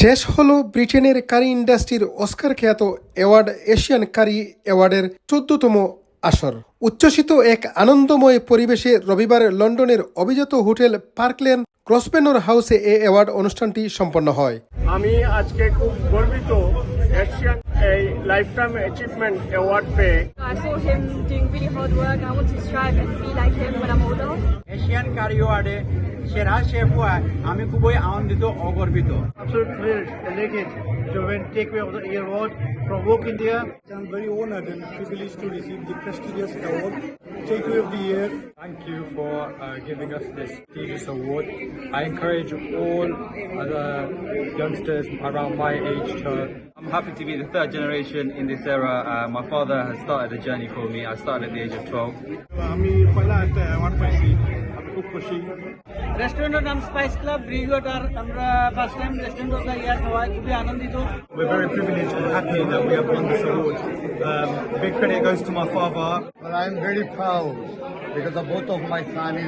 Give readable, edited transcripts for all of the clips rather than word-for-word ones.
শেষ হলো ব্রিটেনের কারি ইন্ডাস্ট্রির অস্কার খ্যাত অ্যাওয়ার্ড এশিয়ান কারি অ্যাওয়ার্ডের ১৪তম আসর। উচ্ছ্বসিত এক আনন্দময় পরিবেশে রবিবার লন্ডনের অভিজাত হোটেল পার্কলেন গ্রসভেনর হাউসে এ অ্যাওয়ার্ড অনুষ্ঠানটি সম্পন্ন হয়। আমি আজকে খুব গর্বিত এশিয়ান লাইফটাইম অ্যাচিভমেন্ট অ্যাওয়ার্ড পেয়ে। I saw him doing really hard work and I want to strive and be like him when I'm older. Asian curry অ্যাওয়ার্ডে সেরা শেফ হওয়ায় আমি খুবই আনন্দিত ও গর্বিত। Absolutely thrilled, elated to take away the award from Woke India. I'm very honored and privileged to receive the prestigious award, Takeaway of the Year. Thank you for giving us this prestigious award. I encourage all other youngsters around my age to. I'm happy to be the third generation in this era. My father has started the journey for me. I started at the age of 12. আমি পয়লা একটা award পাইছি, আমি খুব খুশি। রেস্টুরেন্টের নাম spice club Bridgwater. আমরা first time restaurant of the year হওয়ায় খুবই আনন্দিত। We're very privileged and happy that we have won this award. Big credit goes to my father. Well, I'm very proud because of both of my sons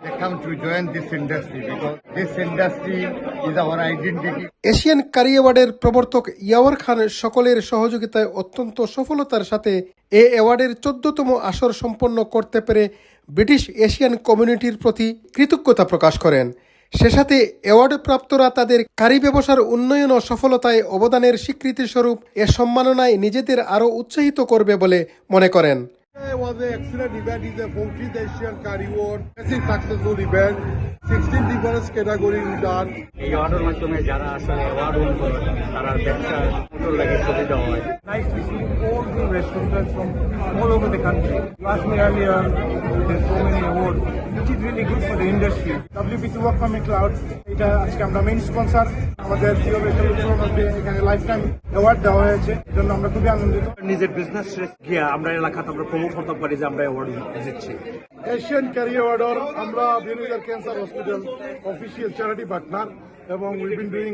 they come to join this industry because this industry is our identity. Asian curry অ্যাওয়ার্ডের প্রবর্তক ইয়াওয়ার খান সকলের সহযোগিতায় অত্যন্ত সফলতার সাথে এ অ্যাওয়ার্ডের ১৪তম আসর সম্পন্ন করতে পেরে ব্রিটিশ এশিয়ান কমিউনিটির প্রতি কৃতজ্ঞতা প্রকাশ করেন। সে সাথে অ্যাওয়ার্ড প্রাপ্তরা তাদের কারি ব্যবসার উন্নয়ন ও সফলতায় অবদানের স্বীকৃতিস্বরূপ এ সম্মাননায় নিজেদের আরও উৎসাহিত করবে বলে মনে করেন। It was an excellent event. It's the 14th Asian Curry Award. It's a successful event. 16 different categories done. এই অর্ডার মাধ্যমে যারা আসলে অ্যাওয়ার্ড উইন করে তারা ব্যবসা নতুন লাগে সুবিধা হয়। Nice to see all the restaurants from all over the country. You asked me earlier, there's so many awards, which is really good for the industry. WPC Work Permit Cloud, এটা আজকে আমরা মেইন স্পন্সর। আমাদের CO রেস্টুরেন্টে এখানে life time award দেওয়া হয়েছে, এজন্য আমরা খুবই আনন্দিত। নিজের বিজনেস গিয়ে আমরা এলাকাতে আমরা প্রমোট করতে পারি যে আমরা অ্যাওয়ার্ড জিতছি। এশিয়ান ক্যারি অ্যাওয়ার্ডর আমরা বিনোদন cancer hospital official charity partner এবং উই বিন ডুইং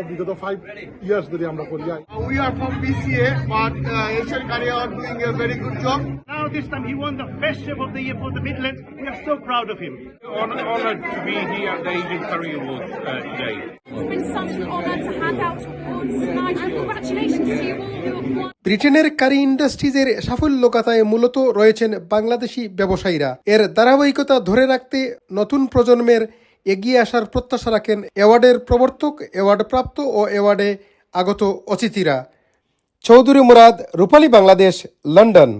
বিগত 5 ইয়ার্স ধরে আমরা করি। We are from BCA, but Asian Curry Award doing a very good job. Now this time he won the best chef of the year for the Midlands. We are so proud of him. Honored to be here at the Asian Curry Awards today. It's been such an honour to hand out awards tonight and congratulations to you all who have won. ব্রিটেনের কারি ইন্ডাস্ট্রিজের সাফল্য গাথায় মূলত রয়েছেন বাংলাদেশি ব্যবসায়ীরা। এর ধারাবাহিকতা ধরে রাখতে নতুন প্রজন্মের এগিয়ে আসার প্রত্যাশা রাখেন অ্যাওয়ার্ডের প্রবর্তক, অ্যাওয়ার্ড প্রাপ্ত ও অ্যাওয়ার্ডে আগত অতিথিরা। চৌধুরী মুরাদ, রূপালী বাংলাদেশ, লন্ডন।